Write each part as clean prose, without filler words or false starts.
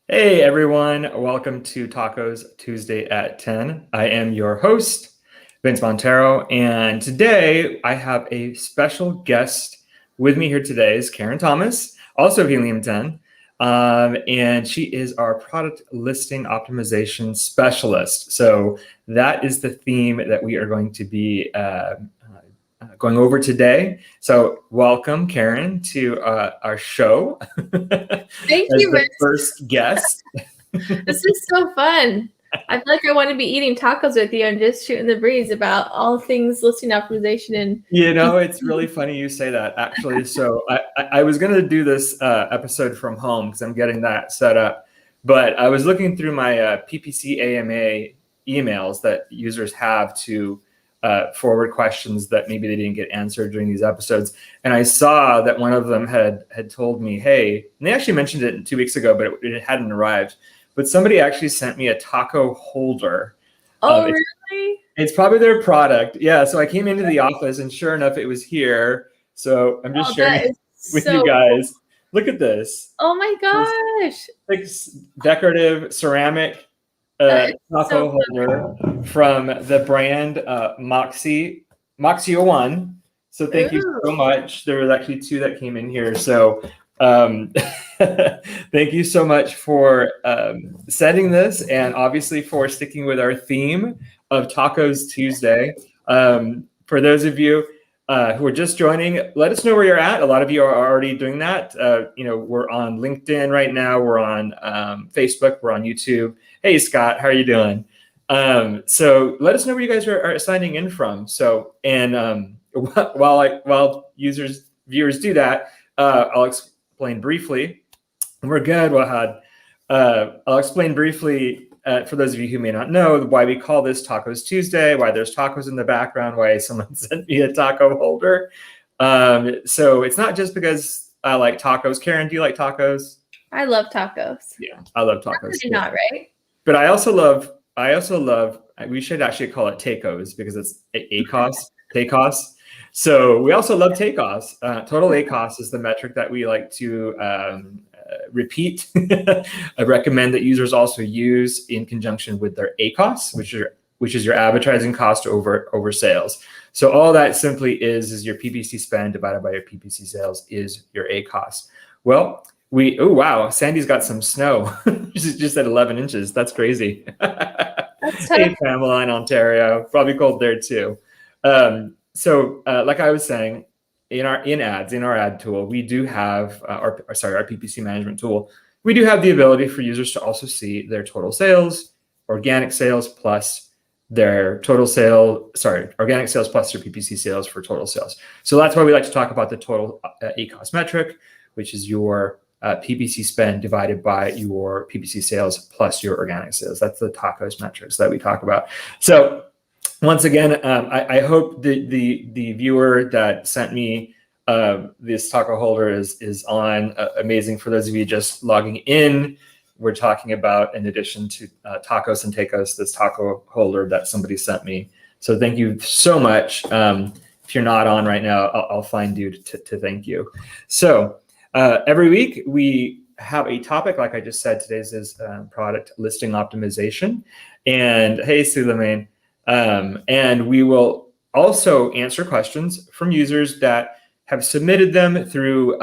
Hey everyone, welcome to TACoS Tuesday at 10. I am your host, Vince Montero, and today I have a special guest with me here today is Karyn Thomas, also of Helium 10, and she is our product listing optimization specialist. So that is the theme that we are going to be going over today. So welcome, Karyn, to our show. Thank As you, the Vince. first guest. This is so fun. I feel like I want to be eating tacos with you and just shooting the breeze about all things listing optimization and It's really funny you say that, actually. So I was going to do this episode from home because I'm getting that set up. But I was looking through my PPC AMA emails that users have to forward questions that maybe they didn't get answered during these episodes. And I saw that one of them had told me, hey, and they actually mentioned it 2 weeks ago, but it hadn't arrived. But somebody actually sent me a taco holder. Oh, really? It's probably their product. Yeah. So I came into the office and sure enough, it was here. So I'm just sharing it with you guys. Cool. Look at this. Oh my gosh. Like decorative ceramic taco holder from the brand Moxie 01. So thank you so much. There was actually 2 that came in here. So thank you so much for setting this and obviously for sticking with our theme of TACoS Tuesday. For those of you who are just joining, let us know where you're at. A lot of you are already doing that. We're on LinkedIn right now. We're on Facebook. We're on YouTube. Hey, Scott, how are you doing? So let us know where you guys are signing in from. So, and while viewers do that, I'll explain briefly. We're good, Wahad. I'll explain briefly for those of you who may not know why we call this TACoS Tuesday, why there's tacos in the background, why someone sent me a taco holder. So it's not just because I like tacos. Karyn, do you like tacos? I love tacos. Yeah, I love tacos. You're not right. But I also love. We should actually call it TACoS because it's TACoS. So we also love TACoS. Total ACoS is the metric that we like to repeat. I recommend that users also use in conjunction with their ACoS, which is your advertising cost over sales. So all that simply is your PPC spend divided by your PPC sales is your ACoS. Well, oh wow, Sandy's got some snow. She's just at 11 inches. That's crazy. Hey, Pamela in Ontario, probably cold there too. So like I was saying, in our ad tool, we do have our PPC Management Tool. We do have the ability for users to also see their total sales, organic sales plus their total organic sales plus their PPC sales for total sales. So that's why we like to talk about the total ACoS metric, which is your PPC spend divided by your PPC sales plus your organic sales. That's the TACoS metrics that we talk about. So once again, I hope the viewer that sent me this taco holder is on. Amazing. For those of you just logging in, we're talking about, in addition to TACoS and TACoS, this taco holder that somebody sent me. So thank you so much. If you're not on right now, I'll find you to thank you. So every week we have a topic, like I just said. Today's is product listing optimization. And hey, Suleiman. And we will also answer questions from users that have submitted them through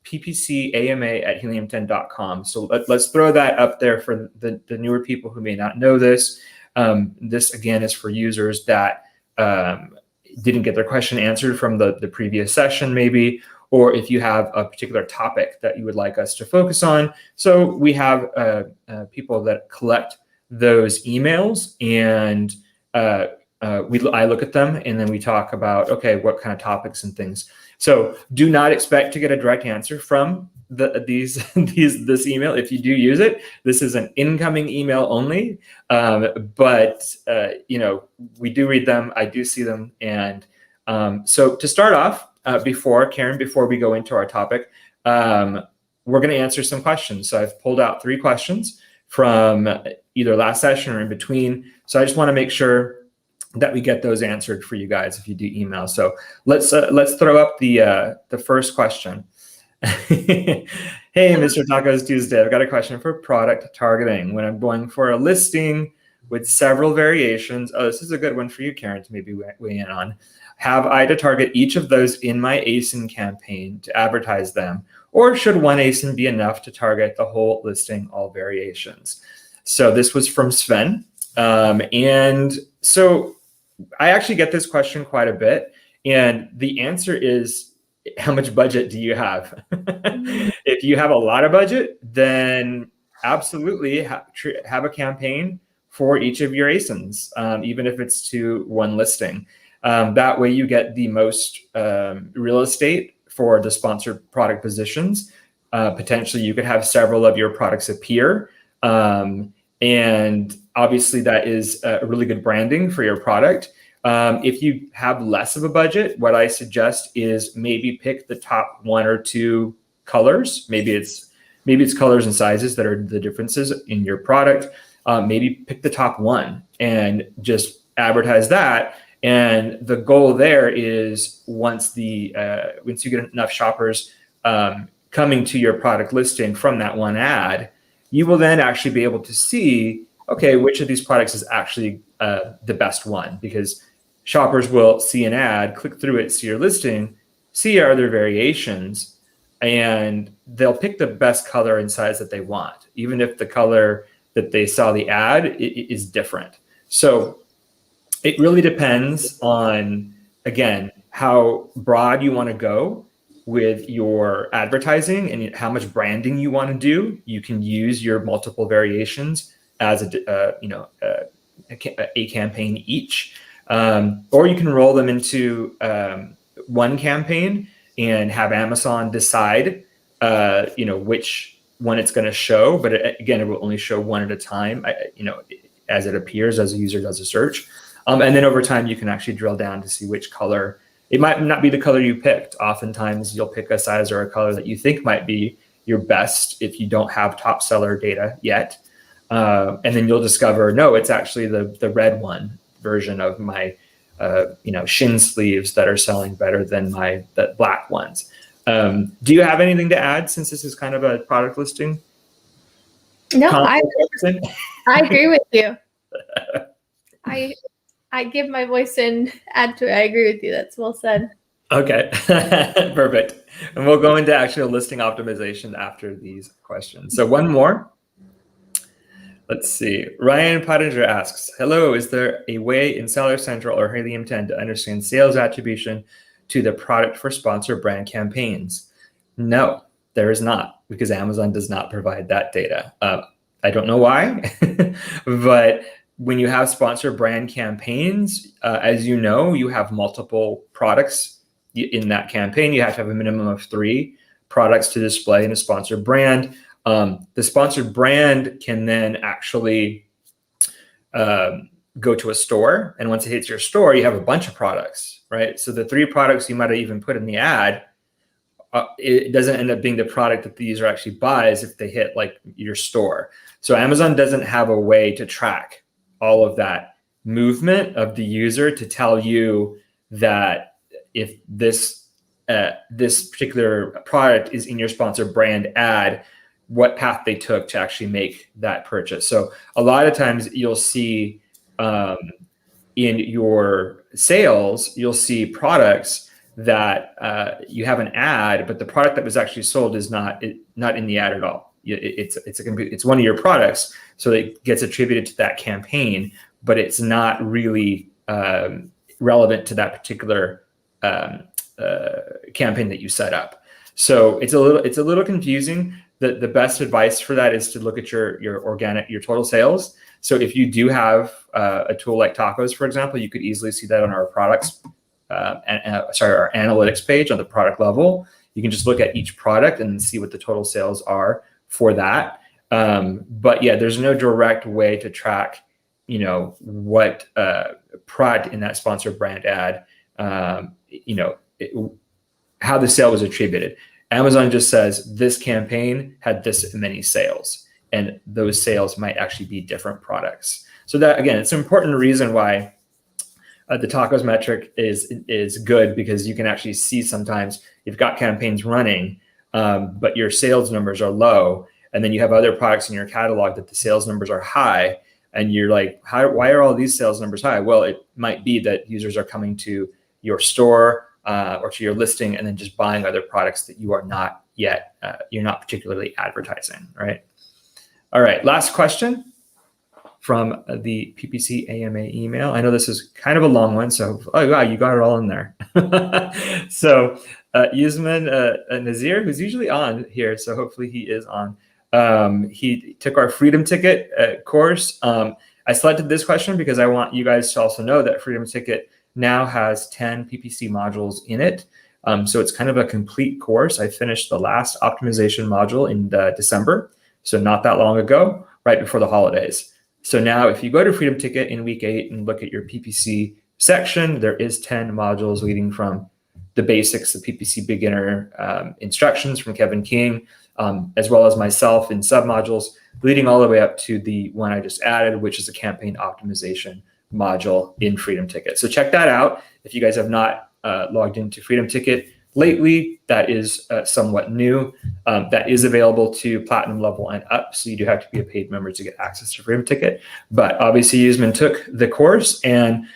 PPC AMA at helium10.com. So let's throw that up there for the newer people who may not know this. This, again, is for users that didn't get their question answered from the previous session, maybe, or if you have a particular topic that you would like us to focus on. So we have people that collect those emails, and I look at them, and then we talk about, okay, what kind of topics and things. So do not expect to get a direct answer from this email. If you do use it, this is an incoming email only. But we do read them. I do see them. And so to start off, Karyn, before we go into our topic, we're going to answer some questions. So I've pulled out 3 questions from either last session or in between. So I just want to make sure that we get those answered for you guys if you do email. So let's throw up the first question. Hey, Hey, Mr. Tacos Tuesday. I've got a question for product targeting. When I'm going for a listing with several variations, oh, this is a good one for you, Karyn, to maybe weigh in on. Have I to target each of those in my ASIN campaign to advertise them? Or should one ASIN be enough to target the whole listing, all variations? So this was from Sven. And so I actually get this question quite a bit. And the answer is, how much budget do you have? If you have a lot of budget, then absolutely have a campaign for each of your ASINs, even if it's to one listing. That way you get the most real estate for the sponsored product positions. Potentially you could have several of your products appear. And obviously that is really good branding for your product. If you have less of a budget, what I suggest is maybe pick the top 1 or 2 colors. Maybe it's colors and sizes that are the differences in your product. Maybe pick the top 1 and just advertise that. And the goal there is once you get enough shoppers coming to your product listing from that one ad, you will then actually be able to see, okay, which of these products is actually the best one, because shoppers will see an ad, click through it, see your listing, see are there variations, and they'll pick the best color and size that they want, even if the color that they saw the ad is different. So it really depends on, again, how broad you want to go with your advertising and how much branding you want to do. You can use your multiple variations as a campaign each, or you can roll them into one campaign and have Amazon decide, which one it's going to show. But again, it will only show one at a time, as it appears, as a user does a search. And then over time, you can actually drill down to see which color. It might not be the color you picked. Oftentimes, you'll pick a size or a color that you think might be your best if you don't have top seller data yet. And then you'll discover, no, it's actually the red one version of my shin sleeves that are selling better than the black ones. Do you have anything to add, since this is kind of a product listing? No, I agree with you. I give my voice and add to it. I agree with you. That's well said. Okay, perfect. And we'll go into actual listing optimization after these questions. So one more. Let's see. Ryan Pottinger asks, hello, is there a way in Seller Central or Helium 10 to understand sales attribution to the product for sponsored brand campaigns? No, there is not, because Amazon does not provide that data. I don't know why, but when you have sponsored brand campaigns, as you know, you have multiple products in that campaign. You have to have a minimum of 3 products to display in a sponsored brand. The sponsored brand can then actually go to a store. And once it hits your store, you have a bunch of products, right? So the 3 products you might have even put in the ad, it doesn't end up being the product that the user actually buys if they hit like your store. So Amazon doesn't have a way to track all of that movement of the user to tell you that if this particular product is in your sponsored brand ad, what path they took to actually make that purchase. So a lot of times you'll see in your sales, you'll see products that you have an ad, but the product that was actually sold is not in the ad at all. It's one of your products, so it gets attributed to that campaign, but it's not really relevant to that particular campaign that you set up. So it's a little confusing. The best advice for that is to look at your total sales. So if you do have a tool like TACoS, for example, you could easily see that on our products, our analytics page on the product level. You can just look at each product and see what the total sales are for that. But yeah, there's no direct way to track, what product in that sponsored brand ad, how the sale was attributed. Amazon just says this campaign had this many sales, and those sales might actually be different products. So that, again, it's an important reason why the TACoS metric is good, because you can actually see sometimes you've got campaigns running, but your sales numbers are low. And then you have other products in your catalog that the sales numbers are high. And you're like, why are all these sales numbers high? Well, it might be that users are coming to your store or to your listing and then just buying other products that you are not yet, you're not particularly advertising, right? All right, last question from the PPC AMA email. I know this is kind of a long one, so, oh wow, you got it all in there. So Yusman Nazir, who's usually on here, so hopefully he is on. He took our Freedom Ticket course. I selected this question because I want you guys to also know that Freedom Ticket now has 10 PPC modules in it. So it's kind of a complete course. I finished the last optimization module in December, so not that long ago, right before the holidays. So now if you go to Freedom Ticket in week 8 and look at your PPC section, there is 10 modules leading from the basics, the PPC beginner instructions from Kevin King, as well as myself in submodules, leading all the way up to the one I just added, which is a campaign optimization module in Freedom Ticket. So check that out. If you guys have not logged into Freedom Ticket lately, that is somewhat new. That is available to platinum level and up, so you do have to be a paid member to get access to Freedom Ticket. But obviously, Yusman took the course, and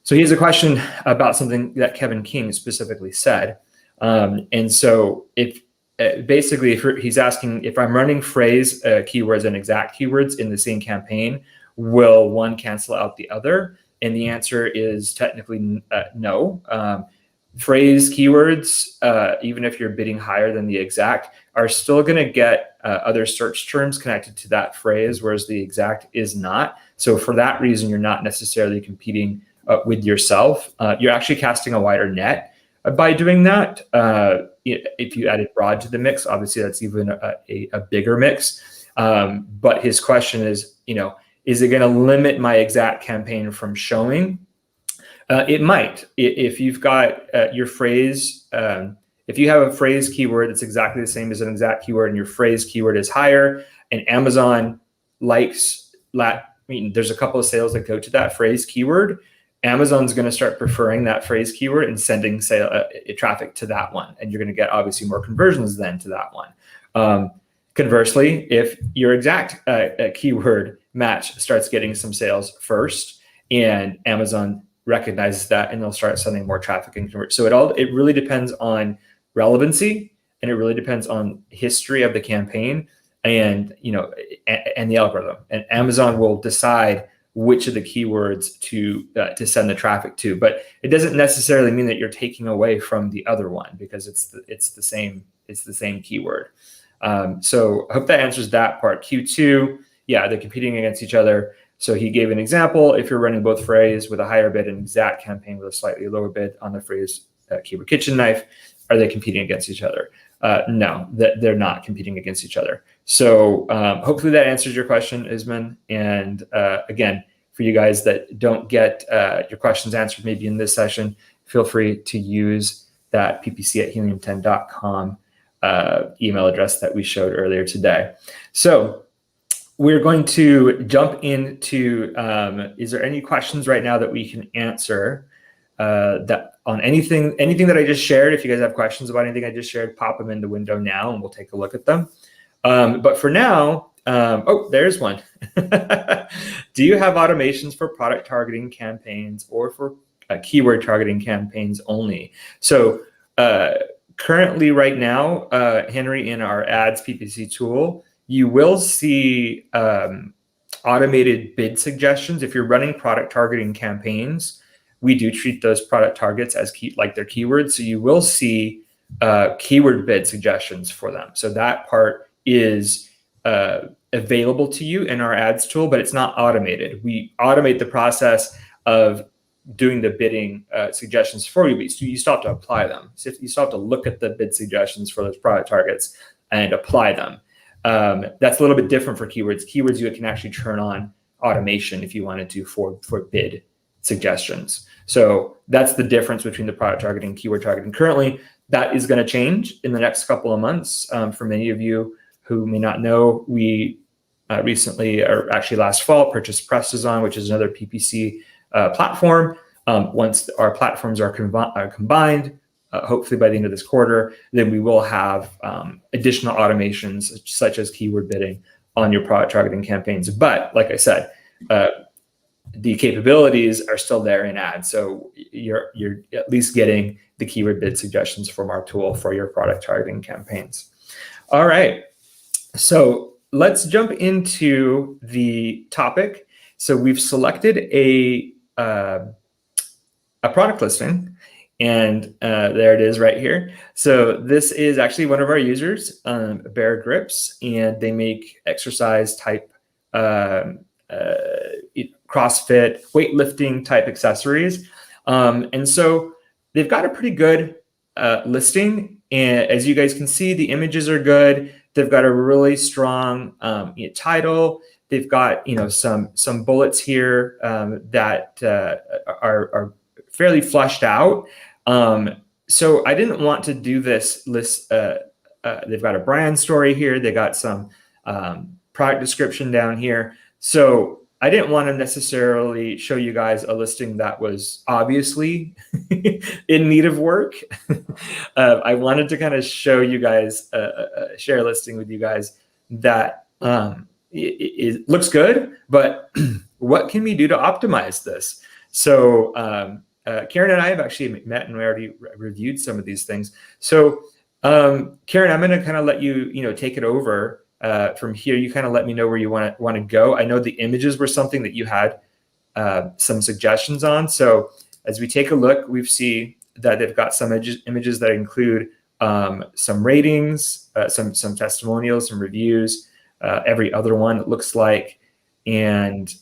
so he has a question about something that Kevin King specifically said. And so if basically, if he's asking if I'm running phrase keywords and exact keywords in the same campaign, will one cancel out the other? And the answer is technically no. Phrase keywords, even if you're bidding higher than the exact, are still going to get other search terms connected to that phrase, whereas the exact is not. So for that reason, you're not necessarily competing with yourself. You're actually casting a wider net by doing that. If you added broad to the mix, obviously that's even a bigger mix. But his question is, is it going to limit my exact campaign from showing? It might. If you've got your phrase, if you have a phrase keyword that's exactly the same as an exact keyword and your phrase keyword is higher, and Amazon likes there's a couple of sales that go to that phrase keyword, Amazon's going to start preferring that phrase keyword and sending traffic to that one. And you're going to get obviously more conversions then to that one. Conversely, if your exact keyword match starts getting some sales first and Amazon recognizes that, and they'll start sending more traffic and convert. So it really depends on relevancy, and it really depends on history of the campaign and and the algorithm. And Amazon will decide which of the keywords to send the traffic to. But it doesn't necessarily mean that you're taking away from the other one, because it's the same keyword. So I hope that answers that part. Q2, yeah, they're competing against each other. So he gave an example. If you're running both phrase with a higher bid and exact campaign with a slightly lower bid on the phrase keyword kitchen knife, are they competing against each other? No, they're not competing against each other. So hopefully that answers your question, Isman. And again, for you guys that don't get your questions answered maybe in this session, feel free to use that ppc@helium10.com email address that we showed earlier today. So we're going to jump into, is there any questions right now that we can answer that on anything that I just shared? If you guys have questions about anything I just shared, pop them in the window now and we'll take a look at them. But for now, oh, there's one. Do you have automations for product targeting campaigns or for keyword targeting campaigns only? So currently right now, Henry, in our ads PPC tool, you will see automated bid suggestions. If you're running product targeting campaigns, we do treat those product targets as like their keywords. So you will see keyword bid suggestions for them. So that part is available to you in our ads tool, but it's not automated. We automate the process of doing the bidding suggestions for you, but you still have to apply them. So you still have to look at the bid suggestions for those product targets and apply them. That's a little bit different for keywords. Keywords, you can actually turn on automation if you wanted to for bid suggestions. So that's the difference between the product targeting and keyword targeting. Currently, that is going to change in the next couple of months. For many of you who may not know, we recently, or actually last fall, purchased PressDesign, which is another PPC platform. Once our platforms are combined, hopefully by the end of this quarter, then we will have additional automations such as keyword bidding on your product targeting campaigns. But like I said, the capabilities are still there in ads. So you're at least getting the keyword bid suggestions from our tool for your product targeting campaigns. All right. So let's jump into the topic. So we've selected a product listing, and there it is right here. So this is actually one of our users, Bear Grips, and they make exercise type CrossFit, weightlifting type accessories. And so they've got a pretty good listing. And as you guys can see, the images are good. They've got a really strong title. They've got some bullets here that are fairly fleshed out. So I didn't want to do this list. They've got a brand story here. They got some product description down here. So I didn't want to necessarily show you guys a listing that was obviously in need of work. I wanted to kind of show you guys, share a listing with you guys that it looks good, but what can we do to optimize this? So Karyn and I have actually met and we already reviewed some of these things. So Karyn, I'm going to kind of let you, take it over. From here, you kind of let me know where you want to go. I know the images were something that you had some suggestions on. So as we take a look, we see that they've got some images that include some ratings, some testimonials, some reviews, every other one it looks like, and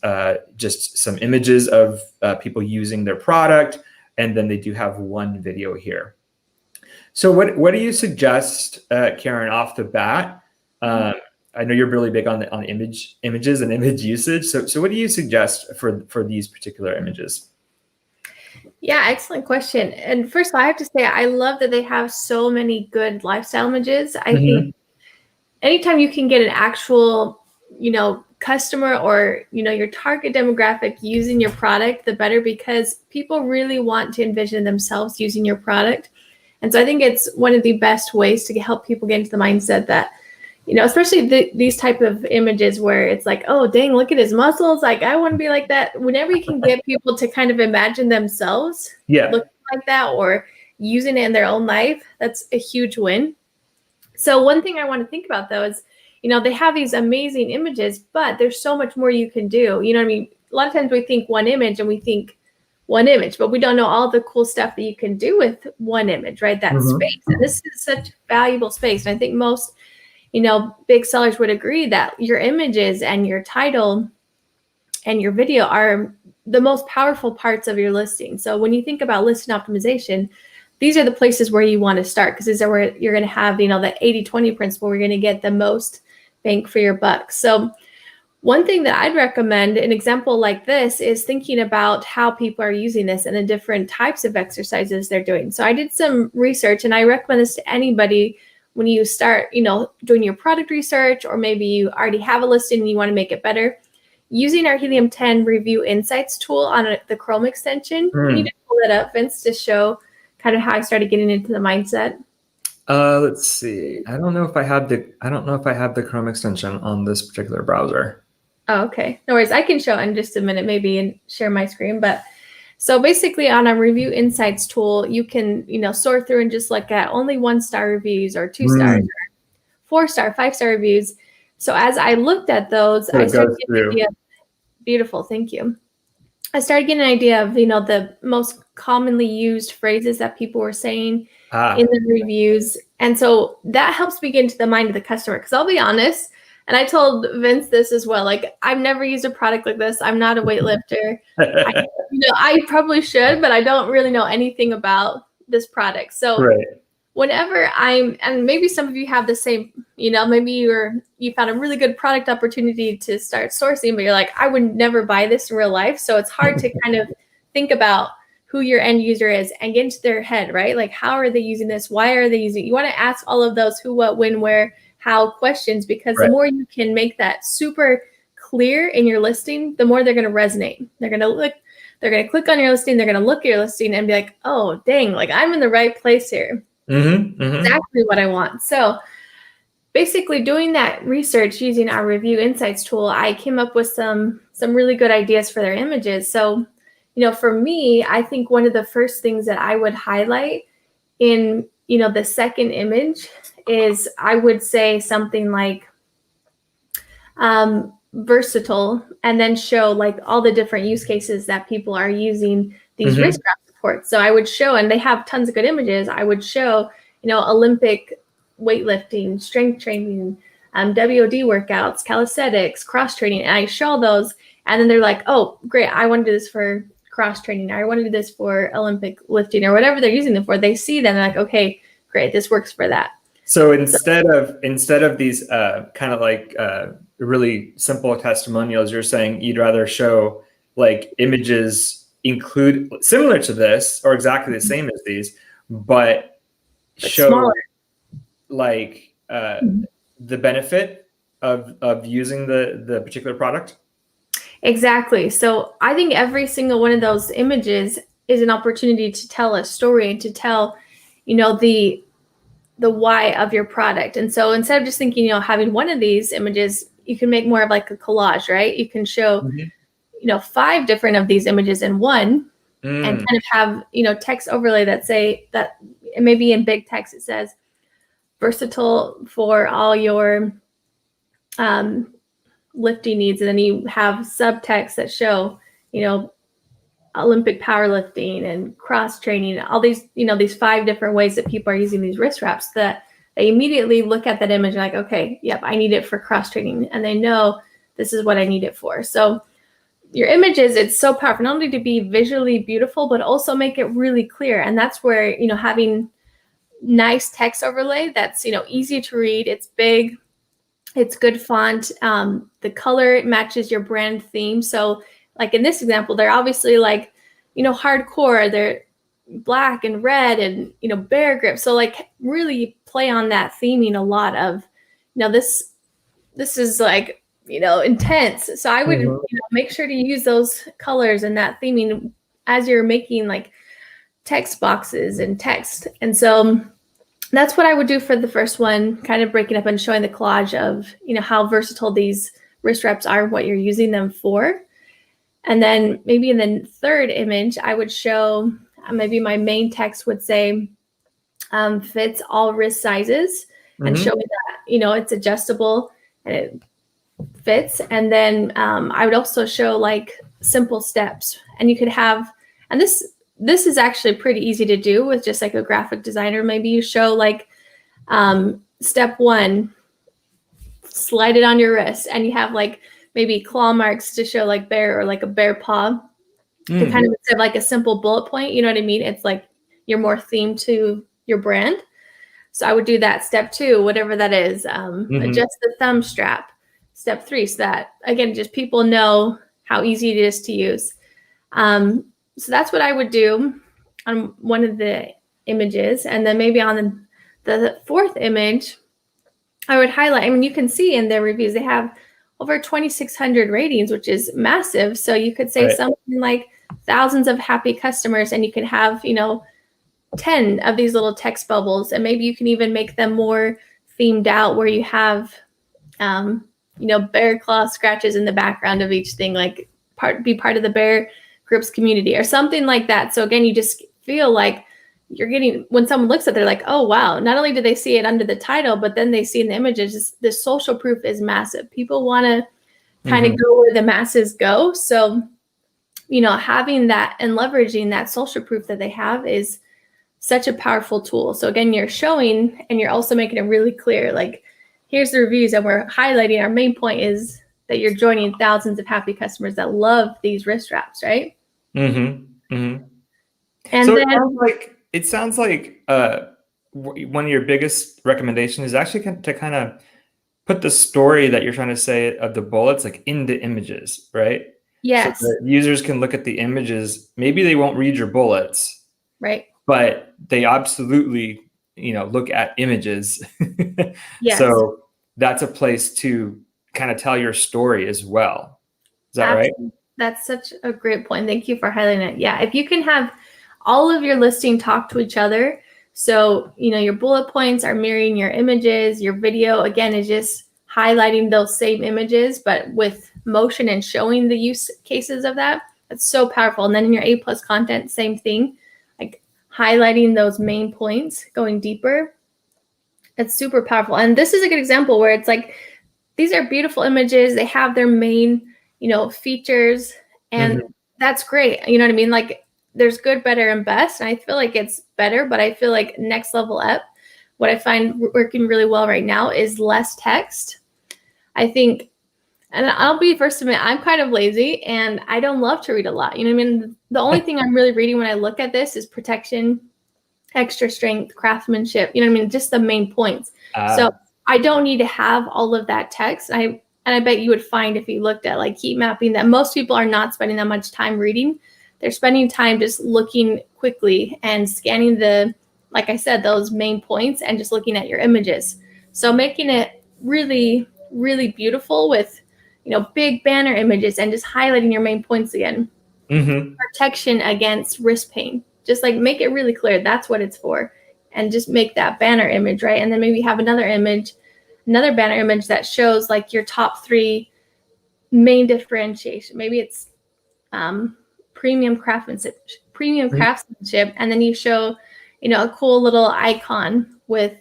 just some images of people using their product. And then they do have one video here. So what do you suggest, Karyn, off the bat? I know you're really big on images and image usage. So what do you suggest for these particular images? Yeah, excellent question. And first of all, I have to say, I love that they have so many good lifestyle images. I think anytime you can get an actual, customer or, your target demographic using your product, the better, because people really want to envision themselves using your product. And so I think it's one of the best ways to help people get into the mindset that, especially these type of images where it's like, oh, dang, look at his muscles. Like, I want to be like that. Whenever you can get people to kind of imagine themselves looking like that or using it in their own life, that's a huge win. So one thing I want to think about, though, is, they have these amazing images, but there's so much more you can do. You know what I mean? A lot of times we think one image and we think one image, but we don't know all the cool stuff that you can do with one image, right? That space. And this is such valuable space. And I think most big sellers would agree that your images and your title and your video are the most powerful parts of your listing. So when you think about listing optimization, these are the places where you want to start, because these are where you're going to have, the 80-20 principle. We're going to get the most bang for your buck. So one thing that I'd recommend, an example like this, is thinking about how people are using this and the different types of exercises they're doing. So I did some research, and I recommend this to anybody when you start, doing your product research, or maybe you already have a listing and you want to make it better. Using our Helium 10 Review Insights tool on the Chrome extension. Can you just pull that up, Vince, to show kind of how I started getting into the mindset? Let's see. I don't know if I have the Chrome extension on this particular browser. Oh, okay. No worries. I can show in just a minute, maybe, and share my screen. But so basically on our Review Insights tool, you can, sort through and just look at only 1-star reviews or 2 stars, or 4-star, 5-star reviews. So as I looked at those, I started getting an idea. Beautiful. Thank you. I started getting an idea of, the most commonly used phrases that people were saying in the reviews. And so that helps me get into the mind of the customer. Because I'll be honest, and I told Vince this as well, like, I've never used a product like this. I'm not a weightlifter. I probably should, but I don't really know anything about this product. So whenever and maybe some of you have the same, maybe you found a really good product opportunity to start sourcing, but you're like, I would never buy this in real life. So it's hard to kind of think about who your end user is and get into their head, right? Like, how are they using this? Why are they using it? You want to ask all of those who, what, when, where, how questions, because the more you can make that super clear in your listing, the more they're going to resonate. They're going to look, they're going to click on your listing, they're going to look at your listing and be like, oh, dang, like I'm in the right place here. Exactly what I want. So basically doing that research using our review insights tool, I came up with some really good ideas for their images. So, for me, I think one of the first things that I would highlight in, the second image is I would say something like versatile, and then show like all the different use cases that people are using these risk graph supports. So I would show, and they have tons of good images. I would show, Olympic weightlifting, strength training, WOD workouts, calisthenics, cross training, and I show those, and then they're like, oh, great, I want to do this for cross training, or I want to do this for Olympic lifting, or whatever they're using them for. They see them, they're like, okay, great, this works for that. So instead of these kind of like really simple testimonials, you're saying you'd rather show like images include similar to this or exactly the same as these, but show smaller. Like the benefit of using the particular product? Exactly. So I think every single one of those images is an opportunity to tell a story and to tell, the why of your product. And so instead of just thinking, having one of these images, you can make more of like a collage, right? You can show, 5 different of these images in one, and kind of have, text overlay that say that it may be in big text. It says versatile for all your lifting needs. And then you have subtext that show, Olympic powerlifting and cross training, all these, these 5 different ways that people are using these wrist wraps, that they immediately look at that image like, okay, yep, I need it for cross training. And they know this is what I need it for. So your images, it's so powerful, not only to be visually beautiful, but also make it really clear. And that's where, having nice text overlay that's, easy to read, it's big, it's good font, the color matches your brand theme. So like in this example, they're obviously like, hardcore, they're black and red and, bear grip. So like really play on that theming a lot of, this is like, intense. So I would make sure to use those colors and that theming as you're making like text boxes and text. And so that's what I would do for the first one, kind of breaking up and showing the collage of, how versatile these wrist wraps are, what you're using them for. And then maybe in the third image, I would show, maybe my main text would say, fits all wrist sizes, and show me that, it's adjustable and it fits. And then I would also show like simple steps, and you could have, and this is actually pretty easy to do with just like a graphic designer. Maybe you show like step 1, slide it on your wrist, and you have like maybe claw marks to show like bear, or like a bear paw to kind of instead of like a simple bullet point, you know what I mean? It's like you're more themed to your brand. So I would do that. Step 2, whatever that is, adjust the thumb strap. Step 3, so that again, just people know how easy it is to use. So that's what I would do on one of the images. And then maybe on the fourth image, I would highlight, you can see in their reviews, they have over 2,600 ratings, which is massive. So you could say something like thousands of happy customers, and you could have, 10 of these little text bubbles. And maybe you can even make them more themed out, where you have, bear claw scratches in the background of each thing, like be part of the bear groups community or something like that. So again, you just feel like you're getting, when someone looks at it, they're like, oh, wow, not only do they see it under the title, but then they see in the images, the social proof is massive. People want to kind of go where the masses go. So, having that and leveraging that social proof that they have is such a powerful tool. So again, you're showing, and you're also making it really clear, like, here's the reviews, and we're highlighting our main point is that you're joining thousands of happy customers that love these wrist wraps, right? And so then it sounds like one of your biggest recommendations is actually to kind of put the story that you're trying to say of the bullets like into images, right? Yes. So that users can look at the images. Maybe they won't read your bullets, right? But they absolutely, look at images. Yes. So that's a place to kind of tell your story as well. Is that right? That's such a great point. Thank you for highlighting it. Yeah, if you can have all of your listing talk to each other, so your bullet points are mirroring your images, your video again is just highlighting those same images, but with motion and showing the use cases of that. That's so powerful. And then in your A+ content, same thing, like highlighting those main points, going deeper. It's super powerful. And this is a good example where it's like, these are beautiful images. They have their main, features, and that's great. You know what I mean? Like there's good, better, and best. And I feel like it's better, but I feel like next level up, what I find working really well right now is less text. I think, and I'll be first to admit, I'm kind of lazy and I don't love to read a lot. You know what I mean? The only thing I'm really reading when I look at this is protection, extra strength, craftsmanship, you know what I mean? Just the main points. So I don't need to have all of that text. And I bet you would find if you looked at like heat mapping that most people are not spending that much time reading. They're spending time just looking quickly and scanning like I said, those main points and just looking at your images. So making it really, really beautiful with, big banner images and just highlighting your main points again. Protection against wrist pain. Just like make it really clear that's what it's for. And just make that banner image, right? And then maybe have another banner image that shows like your top 3 main differentiation. Maybe it's premium craftsmanship, and then you show, a cool little icon with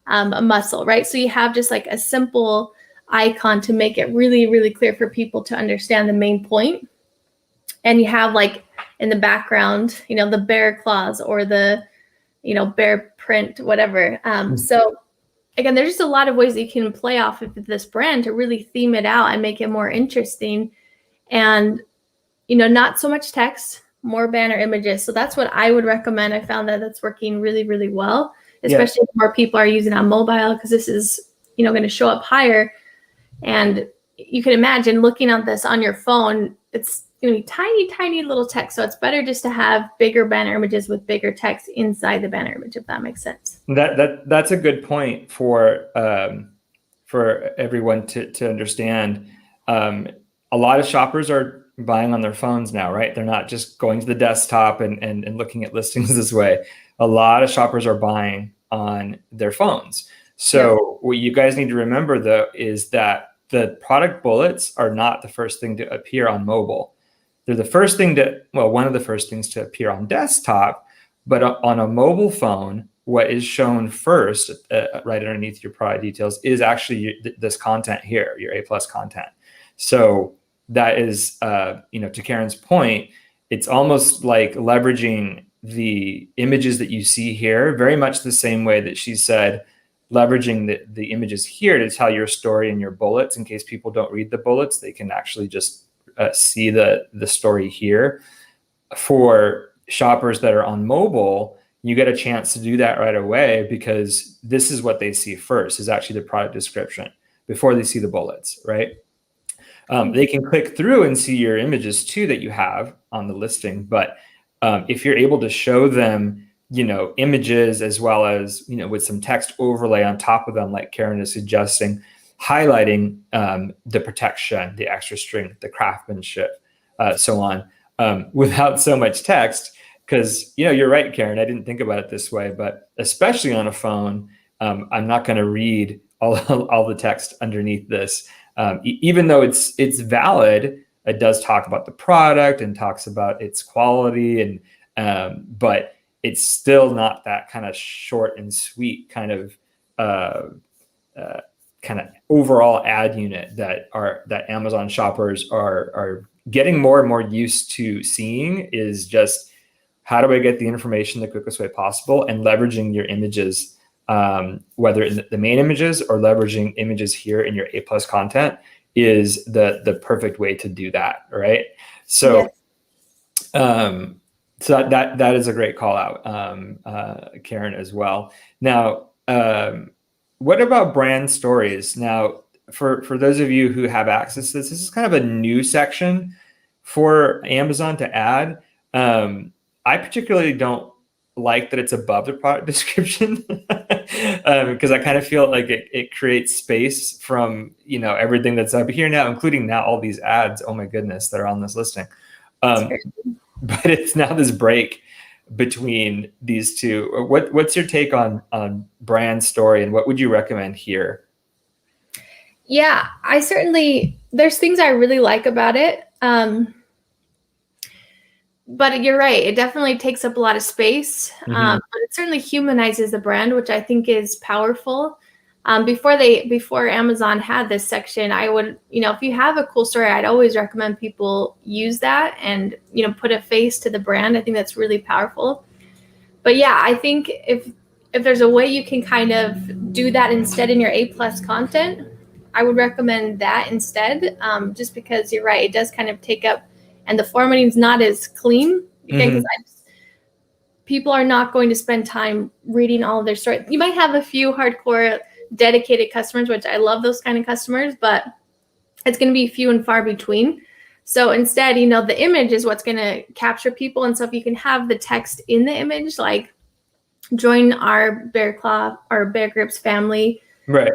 a muscle, right? So you have just like a simple icon to make it really, really clear for people to understand the main point. And you have like in the background, the bear claws or the, bear print, whatever. So again, there's just a lot of ways that you can play off of this brand to really theme it out and make it more interesting. And, not so much text, more banner images. So that's what I would recommend. I found that that's working really, really well, especially if more people are using it on mobile, because this is, going to show up higher. And you can imagine looking at this on your phone, it's going to be tiny, tiny little text. So it's better just to have bigger banner images with bigger text inside the banner image, if that makes sense. That's a good point for everyone to understand. A lot of shoppers are buying on their phones now, right? They're not just going to the desktop and looking at listings this way. A lot of shoppers are buying on their phones. So what you guys need to remember though is that the product bullets are not the first thing to appear on mobile. They're the first thing one of the first things to appear on desktop, but on a mobile phone, what is shown first, right underneath your product details, is actually this content here, your A+ content. So that is, to Karyn's point, it's almost like leveraging the images that you see here, very much the same way that she said, leveraging the images here to tell your story in your bullets. In case people don't read the bullets, they can actually just see the story here. For shoppers that are on mobile, you get a chance to do that right away, because this is what they see first, is actually the product description before they see the bullets, right? They can click through and see your images too that you have on the listing. But if you're able to show them, images as well as, with some text overlay on top of them, like Karyn is suggesting, highlighting the protection, the extra strength, the craftsmanship, so on, without so much text. Because, you're right, Karyn, I didn't think about it this way, but especially on a phone, I'm not going to read all the text underneath this. Even though it's valid, it does talk about the product and talks about its quality, but it's still not that kind of short and sweet kind of overall ad unit that Amazon shoppers are getting more and more used to seeing. Is just, how do I get the information the quickest way possible, and leveraging your images, whether in the main images or leveraging images here in your A+ content, is the perfect way to do that, right? So, so that is a great call out, Karyn, as well. Now, what about brand stories? Now, for those of you who have access to this is kind of a new section for Amazon to add. I particularly don't like that it's above the product description because I kind of feel like it creates space from, you know, everything that's up here now, including now all these ads. Oh my goodness, that are on this listing. But it's now this break between these two. What's your take on brand story, and what would you recommend here? Yeah, there's things I really like about it. But you're right. It definitely takes up a lot of space. But it certainly humanizes the brand, which I think is powerful. Before Amazon had this section, I would, you know, if you have a cool story, I'd always recommend people use that and, you know, put a face to the brand. I think that's really powerful. But yeah, I think if there's a way you can kind of do that instead in your A+ content, I would recommend that instead, just because you're right. It does kind of take up, and the formatting is not as clean. Again, because people are not going to spend time reading all of their story. You might have a few hardcore dedicated customers, which I love those kind of customers, but it's going to be few and far between. So instead, you know, the image is what's going to capture people. And so if you can have the text in the image, like join our Bear Claw or Bear Grips family, right,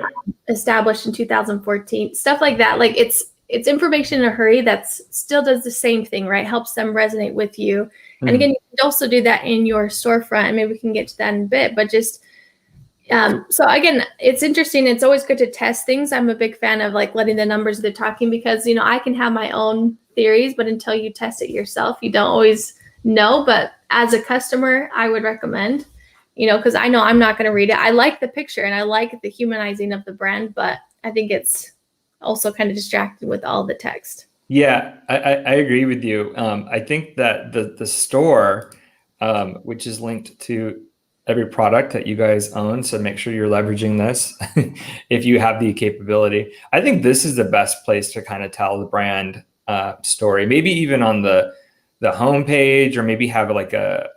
established in 2014, stuff like that. Like it's information in a hurry that still does the same thing, right? Helps them resonate with you. And again, you can also do that in your storefront, and maybe we can get to that in a bit, but just, so again, it's interesting. It's always good to test things. I'm a big fan of like letting the numbers do the talking, because, you know, I can have my own theories, but until you test it yourself, you don't always know. But as a customer, I would recommend, you know, because I know I'm not going to read it. I like the picture and I like the humanizing of the brand, but I think it's also kind of distracted with all the text. Yeah, I agree with you. I think that the store, which is linked to every product that you guys own, so make sure you're leveraging this if you have the capability. I think this is the best place to kind of tell the brand story. Maybe even on the homepage, or maybe have like a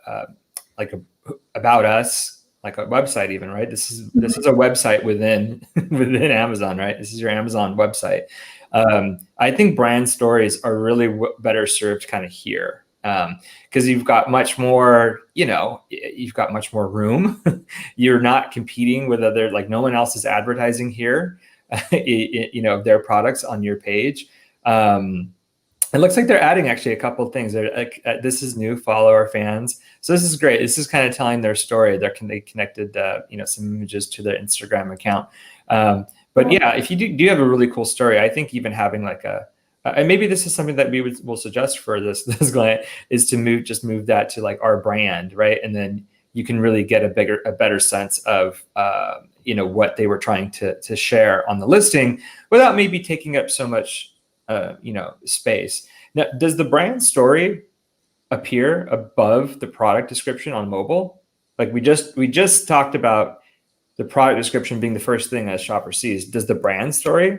about us, like a website even, right? This is a website within Amazon, right? This is your Amazon website. I think brand stories are really better served kind of here, because you've got much more, you know, you've got much more room. You're not competing with other, like no one else is advertising here, you know, their products on your page. It looks like they're adding actually a couple of things. They're like, this is new, follow our fans. So this is great. This is kind of telling their story. They connected, you know, some images to their Instagram account. But yeah, if you do have a really cool story, I think even having like and maybe this is something that will suggest for this client, is to move that to like our brand, right? And then you can really get a better sense of, you know, what they were trying to share on the listing without maybe taking up so much, you know, space. Now, does the brand story appear above the product description on mobile? Like we just talked about the product description being the first thing a shopper sees. Does the brand story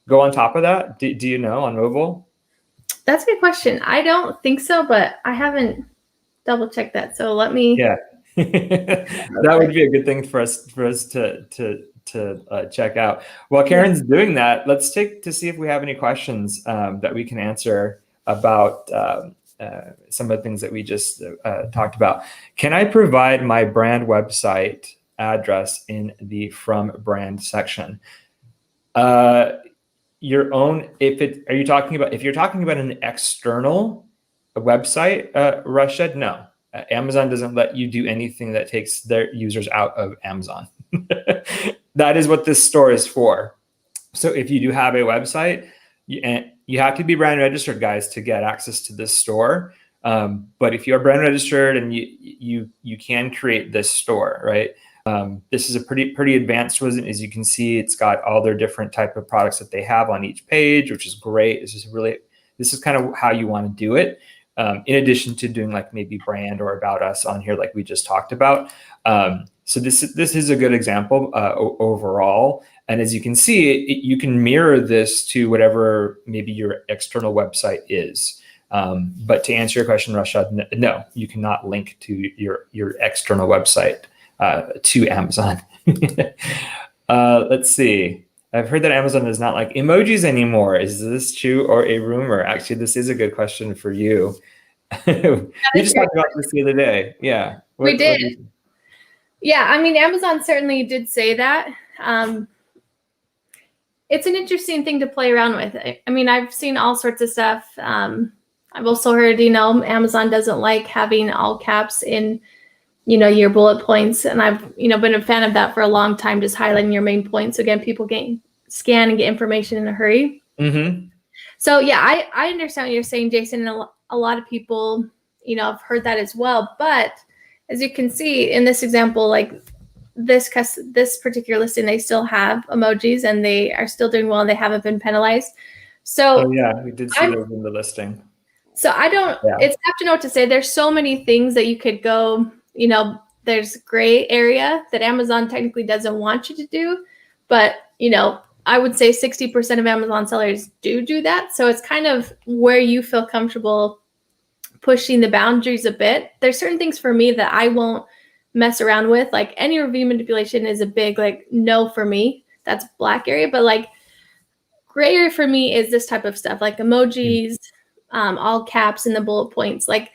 go on top of that? Do you know on mobile? That's a good question. I don't think so, but I haven't double checked that. So let me. Yeah, that would be a good thing for us to check out. While Karyn's doing that, let's take to see if we have any questions that we can answer about some of the things that we just talked about. Can I provide my brand website address in the From Brand section? Your own, if you're talking about an external website, Rashad, no. Amazon doesn't let you do anything that takes their users out of Amazon. That is what this store is for. So if you do have a website, you have to be brand registered, guys, to get access to this store. But if you're brand registered, and you can create this store, right? This is a pretty advanced one. As you can see, it's got all their different type of products that they have on each page, which is great. This is kind of how you want to do it. In addition to doing like maybe brand or about us on here, like we just talked about. So this is a good example overall. And as you can see, you can mirror this to whatever maybe your external website is. But to answer your question, Rashad, no, you cannot link to your external website to Amazon. Let's see. I've heard that Amazon does not like emojis anymore. Is this true or a rumor? Actually, this is a good question for you. We just talked about this the other day. Yeah. We did. Yeah, I mean, Amazon certainly did say that. It's an interesting thing to play around with. I mean, I've seen all sorts of stuff. I've also heard, Amazon doesn't like having all caps in, your bullet points. And I've, been a fan of that for a long time, just highlighting your main points. So again, people scan and get information in a hurry. Mm-hmm. So yeah, I understand what you're saying, Jason. And a lot of people, have heard that as well. But as you can see in this example, like this particular listing, they still have emojis and they are still doing well and they haven't been penalized. So yeah, we did see those in the listing. So it's tough to know what to say. There's so many things that you could go, there's gray area that Amazon technically doesn't want you to do. But, I would say 60% of Amazon sellers do that. So it's kind of where you feel comfortable pushing the boundaries a bit. There's certain things for me that I won't mess around with. Like any review manipulation is a big, no for me. That's black area. But gray area for me is this type of stuff, like emojis, all caps in the bullet points. Like,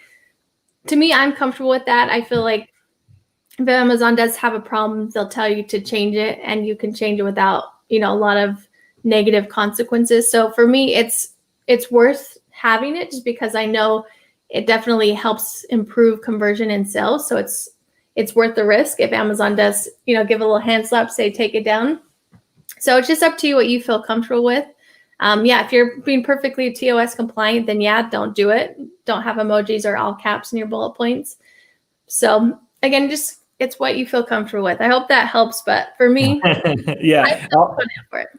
to me, I'm comfortable with that. I feel like if Amazon does have a problem, they'll tell you to change it, and you can change it without, a lot of negative consequences. So for me, it's worth having it just because I know it definitely helps improve conversion and sales. So it's worth the risk if Amazon does, give a little hand slap, say take it down. So it's just up to you what you feel comfortable with. If you're being perfectly TACoS compliant, then don't do it. Don't have emojis or all caps in your bullet points. So again, it's what you feel comfortable with. I hope that helps. But for me, yeah,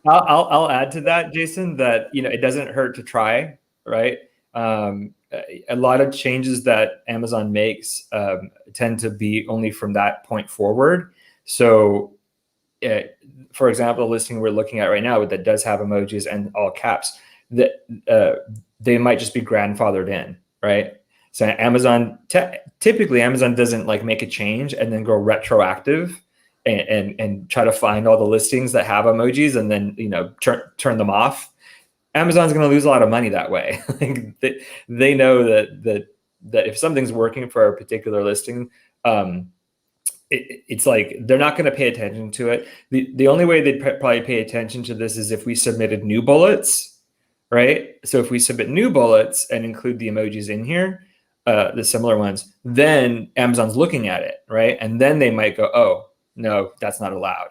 I'll add to that, Jason, that, it doesn't hurt to try, right? A lot of changes that Amazon makes tend to be only from that point forward. So for example, the listing we're looking at right now that does have emojis and all caps, that they might just be grandfathered in, right? So Amazon, typically Amazon doesn't make a change and then go retroactive and try to find all the listings that have emojis and then turn them off. Amazon's going to lose a lot of money that way. They know that if something's working for a particular listing, it's they're not going to pay attention to it. The only way they'd probably pay attention to this is if we submitted new bullets, right? So if we submit new bullets and include the emojis in here, the similar ones, then Amazon's looking at it, right? And then they might go, oh, no, that's not allowed.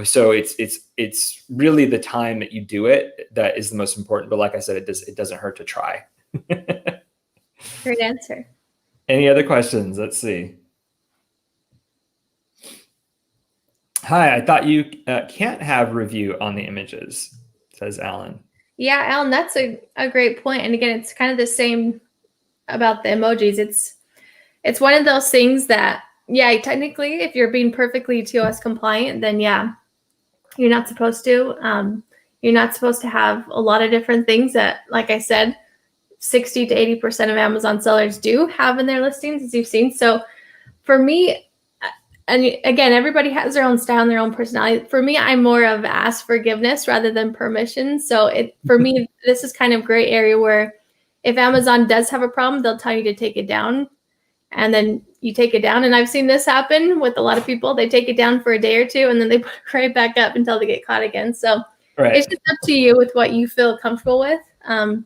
So it's really the time that you do it that is the most important. But like I said, it doesn't hurt to try. Great answer. Any other questions? Let's see. Hi, I thought you can't have review on the images, says Alan. Yeah, Alan, that's a great point. And again, it's kind of the same about the emojis. It's one of those things that, technically, if you're being perfectly TACoS compliant, then you're not supposed to. You're not supposed to have a lot of different things that, like I said, 60 to 80% of Amazon sellers do have in their listings, as you've seen. So for me, and again, everybody has their own style and their own personality. For me, I'm more of ask forgiveness rather than permission. So for me, this is kind of gray area where if Amazon does have a problem, they'll tell you to take it down. And then you take it down. And I've seen this happen with a lot of people. They take it down for a day or two, and then they put it right back up until they get caught again. So It's just up to you with what you feel comfortable with. But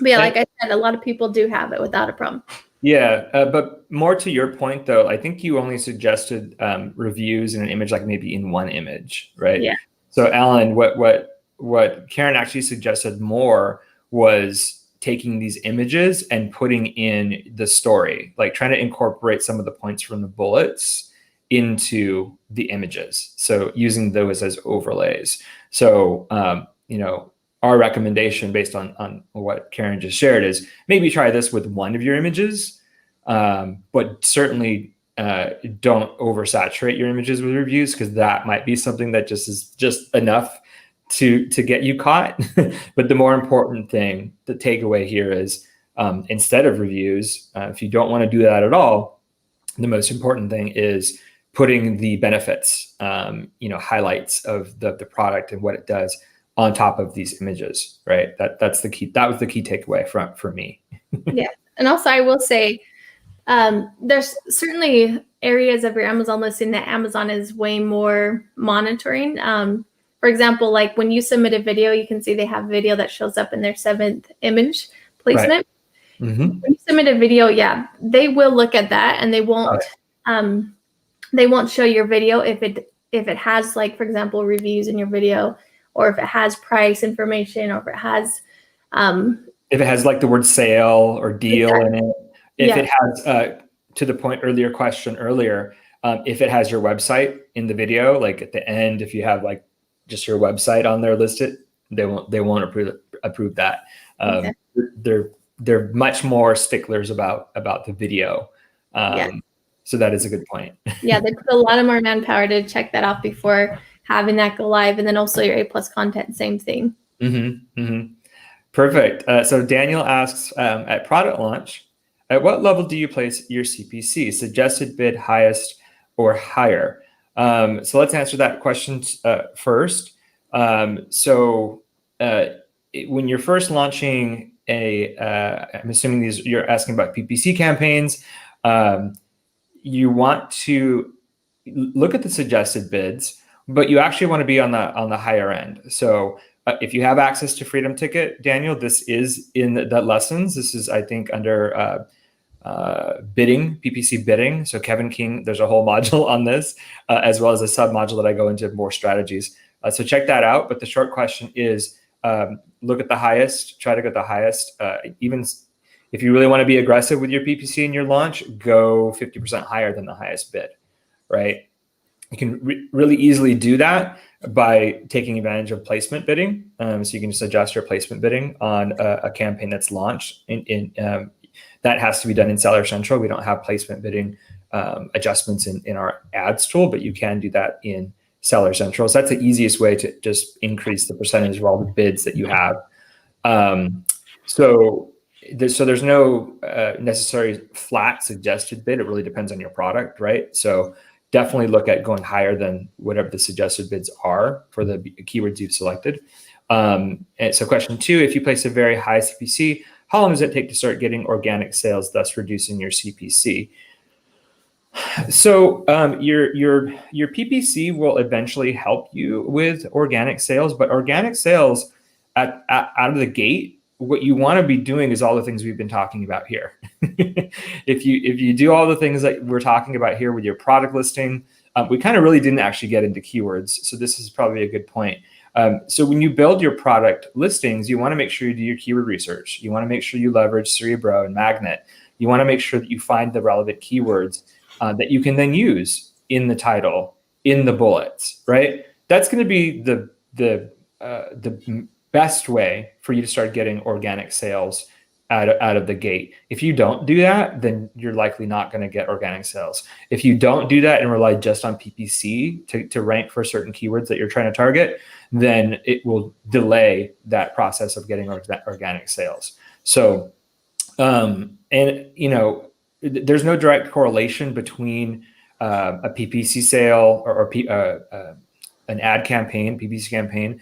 like I said, a lot of people do have it without a problem. Yeah, but more to your point, though, I think you only suggested reviews in an image, maybe in one image, right? Yeah. So Alan, what Karyn actually suggested more was taking these images and putting in the story, like trying to incorporate some of the points from the bullets into the images. So using those as overlays. So, our recommendation based on what Karyn just shared is maybe try this with one of your images, but certainly don't oversaturate your images with reviews, because that might be something that is just enough to get you caught. But the more important thing, the takeaway here is instead of reviews, if you don't want to do that at all, the most important thing is putting the benefits, highlights of the product and what it does on top of these images, right? That was the key takeaway for me. Yeah, And also, I will say, there's certainly areas of your Amazon listing that Amazon is way more monitoring. For example, like when you submit a video, you can see they have video that shows up in their 7th image placement. Right. Mm-hmm. When you submit a video, yeah, they will look at that, and they won't show your video if it has, like, for example, reviews in your video, or if it has price information, or if it has like the word sale or deal exactly. in it. If it has, to the point question earlier, if it has your website in the video, like at the end, if you have like just your website on there listed, they won't approve that. They're much more sticklers about the video. So that is a good point. Yeah, they put a lot of more manpower to check that off before having that go live, and then also your A+ content, same thing. Mm-hmm, mm-hmm. Perfect. So Daniel asks, at product launch, at what level do you place your CPC? Suggested bid, highest, or higher? So let's answer that question first. When you're first launching I'm assuming you're asking about PPC campaigns. You want to look at the suggested bids, but you actually want to be on the higher end. So if you have access to Freedom Ticket, Daniel, this is in the lessons. This is, I think, under bidding, PPC bidding. So Kevin King, there's a whole module on this, as well as a sub module that I go into more strategies. So check that out. But the short question is, look at the highest, try to get the highest. Even if you really want to be aggressive with your PPC in your launch, go 50% higher than the highest bid, right? You can really easily do that by taking advantage of placement bidding. So you can just adjust your placement bidding on a campaign that's launched. That has to be done in Seller Central. We don't have placement bidding adjustments in our ads tool, but you can do that in Seller Central. So that's the easiest way to just increase the percentage of all the bids that you have. So there's no necessary flat suggested bid. It really depends on your product, right? So definitely look at going higher than whatever the suggested bids are for the keywords you've selected. And so question 2, if you place a very high CPC, how long does it take to start getting organic sales, thus reducing your CPC? So your PPC will eventually help you with organic sales, but organic sales out of the gate, what you want to be doing is all the things we've been talking about here. If you do all the things that we're talking about here with your product listing, we kind of really didn't actually get into keywords. So this is probably a good point. So when you build your product listings, you want to make sure you do your keyword research. You want to make sure you leverage Cerebro and Magnet. You want to make sure that you find the relevant keywords that you can then use in the title, in the bullets, right? That's going to be the best way for you to start getting organic sales out of the gate. If you don't do that, then you're likely not going to get organic sales. If you don't do that and rely just on PPC to rank for certain keywords that you're trying to target, then it will delay that process of getting organic sales. So, there's no direct correlation between a PPC sale or an ad campaign, PPC campaign,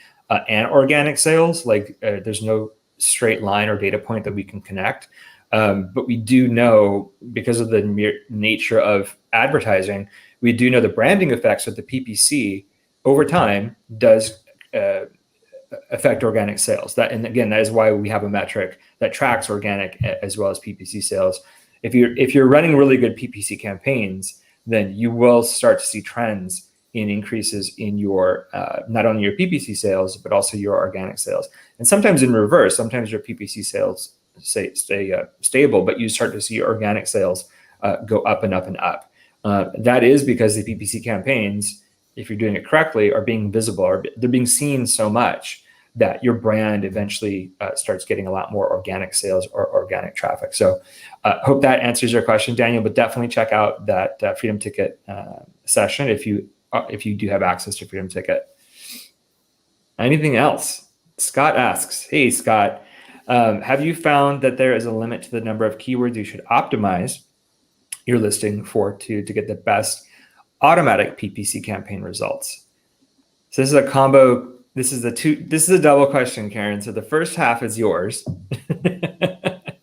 and organic sales. Like there's no straight line or data point that we can connect. But we do know, because of the nature of advertising, we do know the branding effects of the PPC over time does affect organic sales. And again, that is why we have a metric that tracks organic as well as PPC sales. If you're running really good PPC campaigns, then you will start to see trends in increases in your not only your PPC sales, but also your organic sales. And sometimes in reverse, sometimes your PPC sales stay stable, but you start to see organic sales go up and up and up. That is because the PPC campaigns, if you're doing it correctly, are being visible, or they're being seen so much that your brand eventually starts getting a lot more organic sales or organic traffic. So hope that answers your question, Daniel, but definitely check out that Freedom Ticket session if you do have access to Freedom Ticket. Anything else? Scott asks, hey, Scott, have you found that there is a limit to the number of keywords you should optimize your listing for to get the best automatic PPC campaign results? So this is a combo. This is a double question, Karyn. So the first half is yours.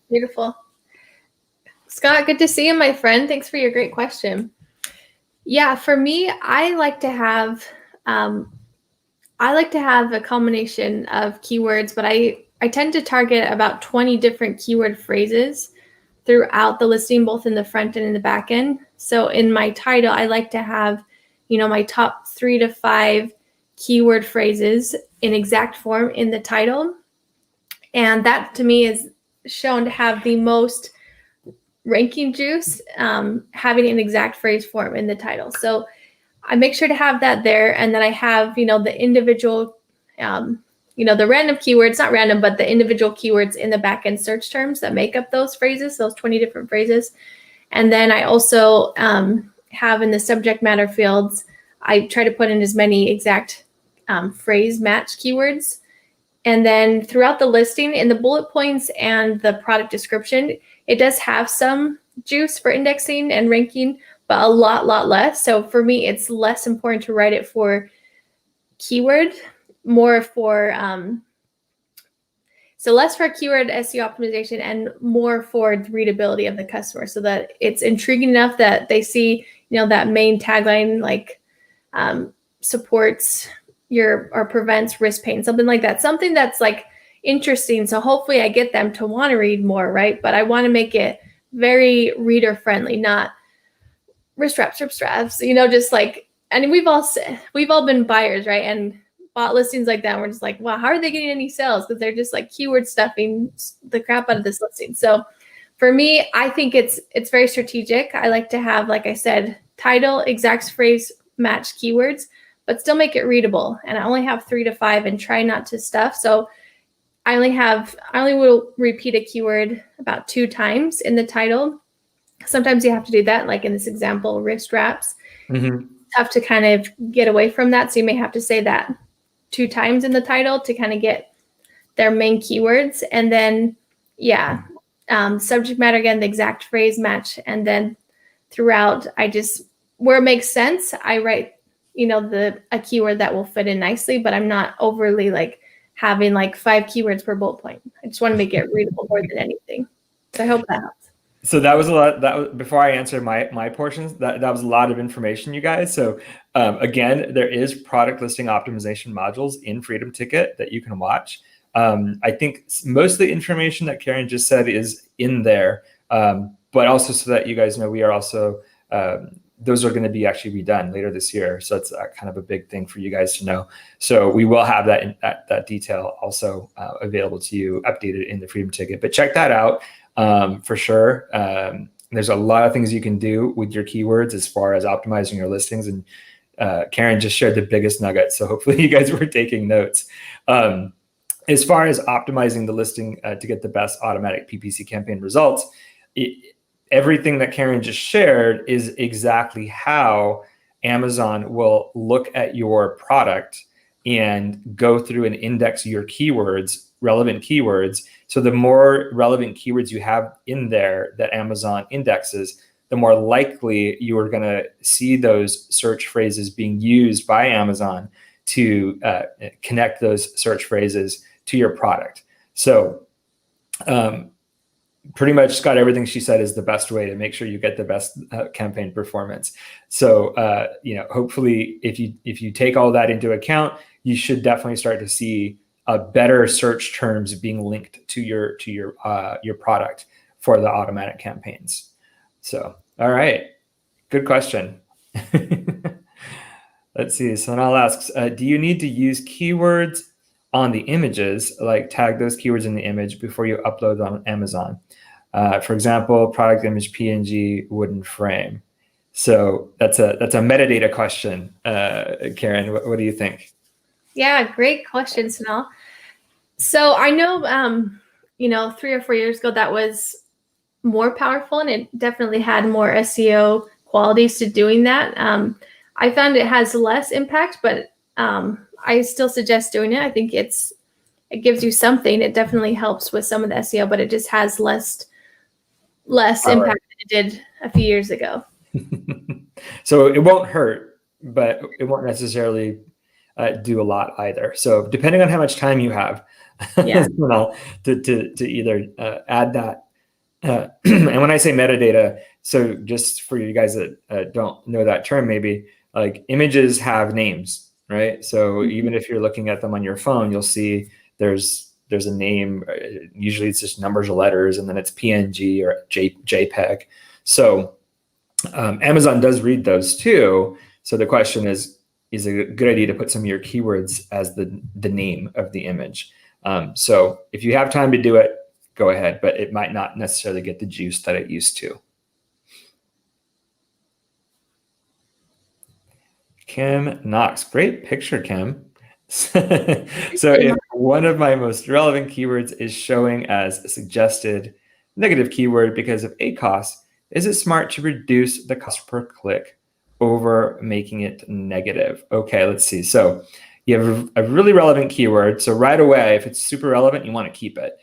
Beautiful. Scott, good to see you, my friend. Thanks for your great question. Yeah, for me, I like to have a combination of keywords, but I tend to target about 20 different keyword phrases throughout the listing, both in the front and in the back end. So in my title, I like to have, my top 3 to 5 keyword phrases in exact form in the title. And that to me is shown to have the most ranking juice, having an exact phrase form in the title. So I make sure to have that there. And then I have, the individual, the random keywords, not random, but the individual keywords in the backend search terms that make up those phrases, those 20 different phrases. And then I also have in the subject matter fields, I try to put in as many exact phrase match keywords. And then throughout the listing, in the bullet points and the product description, it does have some juice for indexing and ranking, but a lot less. So for me, it's less important to write it for keyword, more for, so less for keyword SEO optimization and more for the readability of the customer, so that it's intriguing enough that they see, that main tagline, like supports or prevents wrist pain, something like that, something that's like interesting. So hopefully I get them to want to read more, right? But I want to make it very reader friendly, not wrist straps, just like, and we've all been buyers, right? And bought listings like that. And we're just like, wow, how are they getting any sales? Because they're just like keyword stuffing the crap out of this listing. So for me, I think it's very strategic. I like to have, like I said, title, exact phrase, match keywords, but still make it readable. And I only have 3 to 5 and try not to stuff. So I only will repeat a keyword about 2 times in the title. Sometimes you have to do that, like in this example, wrist wraps. Mm-hmm. Tough to kind of get away from that. So you may have to say that 2 times in the title to kind of get their main keywords. And then, subject matter, again, the exact phrase match. And then throughout, where it makes sense, I write, a keyword that will fit in nicely, but I'm not overly like having like 5 keywords per bullet point. I just want to make it readable more than anything. So I hope that helps. So that was a lot. Before I answer my portions, that was a lot of information, you guys. So again, there is product listing optimization modules in Freedom Ticket that you can watch. I think most of the information that Karyn just said is in there, but also so that you guys know, we are also those are going to be actually redone later this year. So that's kind of a big thing for you guys to know. So we will have that detail also available to you, updated in the Freedom Ticket. But check that out for sure. There's a lot of things you can do with your keywords as far as optimizing your listings. And Karyn just shared the biggest nuggets. So hopefully you guys were taking notes. As far as optimizing the listing to get the best automatic PPC campaign results, everything that Karyn just shared is exactly how Amazon will look at your product and go through and index your keywords, relevant keywords. So the more relevant keywords you have in there that Amazon indexes, the more likely you are going to see those search phrases being used by Amazon to connect those search phrases to your product. So pretty much, Scott, everything she said is the best way to make sure you get the best campaign performance. So hopefully if you take all that into account, you should definitely start to see better search terms being linked to your product for the automatic campaigns. So, all right, good question. Let's see. Sonal asks, do you need to use keywords on the images, like tag those keywords in the image before you upload on Amazon? For example, product image PNG wooden frame. So that's a metadata question. Karyn, what do you think? Yeah, great question, Sonal. So I know, 3 or 4 years ago, that was more powerful, and it definitely had more SEO qualities to doing that. I found it has less impact, but I still suggest doing it. I think it gives you something. It definitely helps with some of the SEO, but it just has less impact than it did a few years ago. So it won't hurt, but it won't necessarily do a lot either. So depending on how much time you have, Yeah. to either add that And when I say metadata, so just for you guys that don't know that term, maybe like images have names, right? So even if you're looking at them on your phone, you'll see there's a name. Usually it's just numbers or letters, and then it's PNG or JPEG. So Amazon does read those too. So the question is it a good idea to put some of your keywords as the name of the image? So if you have time to do it, go ahead, but it might not necessarily get the juice that it used to. Kim Knox, great picture, Kim. So if one of my most relevant keywords is showing as a suggested negative keyword because of ACoS, is it smart to reduce the cost per click over making it negative? Okay, let's see. So you have a really relevant keyword. So right away, if it's super relevant, you want to keep it.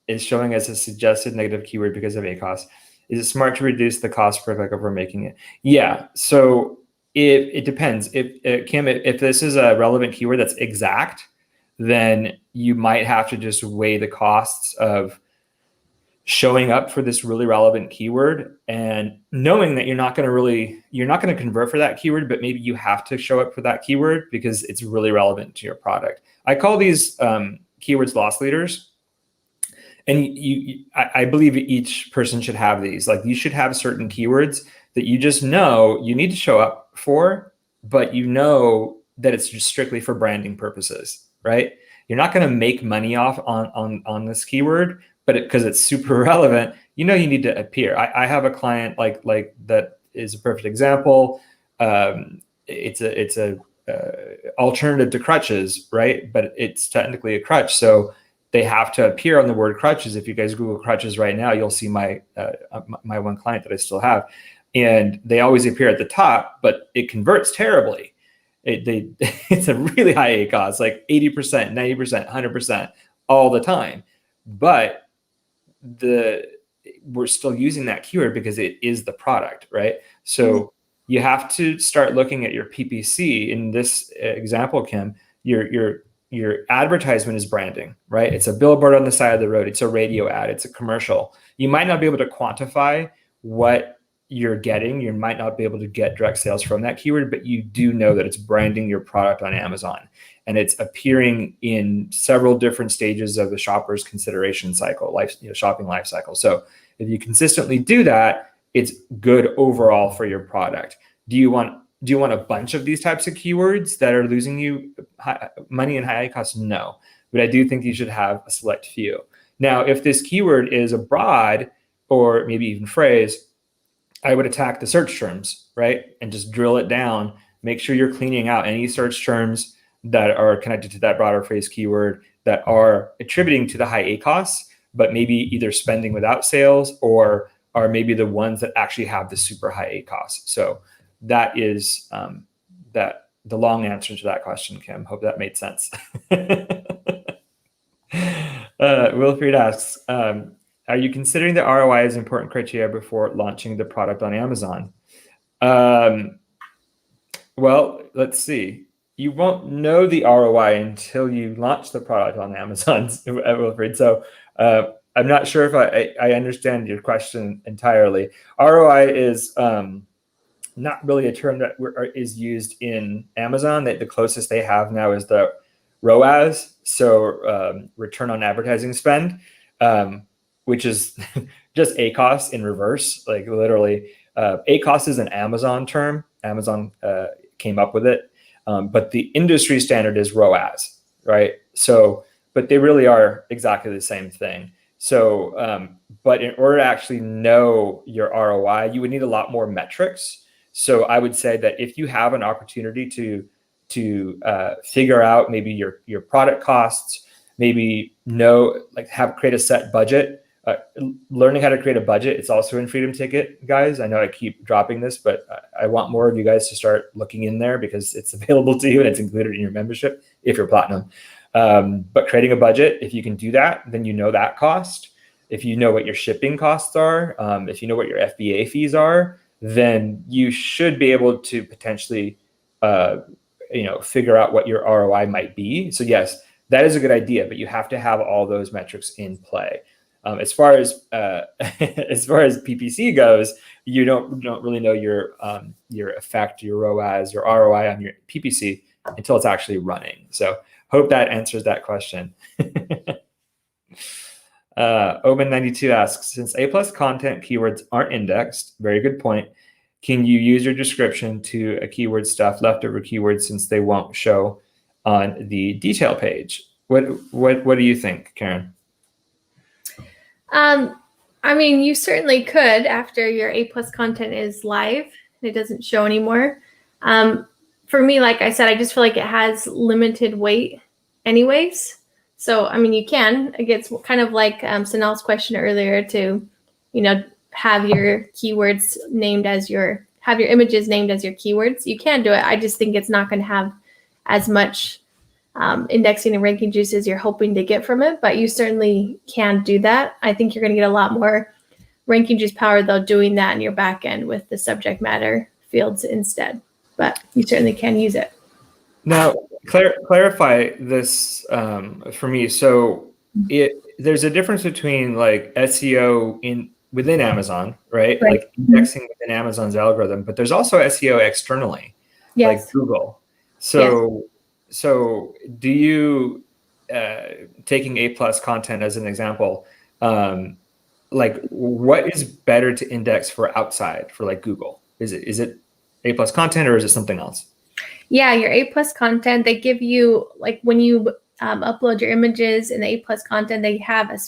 Is showing as a suggested negative keyword because of ACoS. Is it smart to reduce the cost per click over making it? Yeah, so it depends. If Kim, if this is a relevant keyword that's exact, then you might have to just weigh the costs of showing up for this really relevant keyword and knowing that you're not going to convert for that keyword, but maybe you have to show up for that keyword because it's really relevant to your product. I call these keywords loss leaders. And I believe each person should have these. Like you should have certain keywords that you just know you need to show up for, but you know that it's just strictly for branding purposes, right? You're not going to make money off on this keyword, but because it's super relevant, you know you need to appear. I have a client like that is a perfect example. It's a alternative to crutches, right? But it's technically a crutch, so they have to appear on the word crutches. If you guys Google crutches right now, you'll see my one client that I still have, and they always appear at the top, but it converts terribly. It's a really high ACoS, like 80%, 90%, 100% all the time. But we're still using that keyword because it is the product, right? So you have to start looking at your PPC. In this example, Kim, your advertisement is branding, right? It's a billboard on the side of the road. It's a radio ad. It's a commercial. You might not be able to quantify what you're getting. You might not be able to get direct sales from that keyword, but you do know that it's branding your product on Amazon, and it's appearing in several different stages of the shopper's consideration cycle, shopping life cycle. So if you consistently do that, it's good overall for your product. Do you want a bunch of these types of keywords that are losing you money and high costs? No, but I do think you should have a select few. Now, if this keyword is a broad or maybe even phrase, I would attack the search terms, right? And just drill it down. Make sure you're cleaning out any search terms that are connected to that broader phrase keyword that are attributing to the high ACoS, but maybe either spending without sales or are maybe the ones that actually have the super high ACoS. So that is the long answer to that question, Kim. Hope that made sense. Wilfried asks, are you considering the ROI as important criteria before launching the product on Amazon? Well, let's see. You won't know the ROI until you launch the product on Amazon, Wilfried. So I'm not sure if I understand your question entirely. ROI is not really a term that is used in Amazon. The closest they have now is the ROAS, so return on advertising spend, which is just ACoS in reverse. Like literally, ACoS is an Amazon term. Amazon came up with it, but the industry standard is ROAS, right? So, but they really are exactly the same thing. So, but in order to actually know your ROI, you would need a lot more metrics. So I would say that if you have an opportunity to figure out maybe your product costs, maybe create a set budget. Learning how to create a budget, it's also in Freedom Ticket, guys. I know I keep dropping this, but I want more of you guys to start looking in there because it's available to you and it's included in your membership if you're platinum. But creating a budget, if you can do that, then you know that cost. If you know what your shipping costs are, if you know what your FBA fees are, then you should be able to potentially figure out what your ROI might be. So yes, that is a good idea, but you have to have all those metrics in play. as far as as far as PPC goes, you don't really know your effect, your ROAS, your ROI on your PPC until it's actually running. So hope that answers that question. Omen92 asks, since A+ content keywords aren't indexed, very good point. Can you use your description to a keyword stuff leftover keywords since they won't show on the detail page? What do you think, Karyn? I mean, you certainly could after your A+ content is live and it doesn't show anymore. For me, like I said, I just feel like it has limited weight anyways. So, I mean, you can. It gets kind of like Sanal's question earlier to, have your keywords named as have your images named as your keywords. You can do it. I just think it's not going to have as much indexing and ranking juice as you're hoping to get from it, but you certainly can do that. I think you're going to get a lot more ranking juice power, though, doing that in your back end with the subject matter fields instead, but you certainly can use it. Now, clarify this for me. So there's a difference between like SEO within Amazon, right? Like indexing within Amazon's algorithm, but there's also SEO externally, like Google. So do you, taking A+ content as an example, like what is better to index for outside for like Google? Is it A+ content or is it something else? Yeah, your A+ content, they give you, like when you upload your images in the A+ content, they have a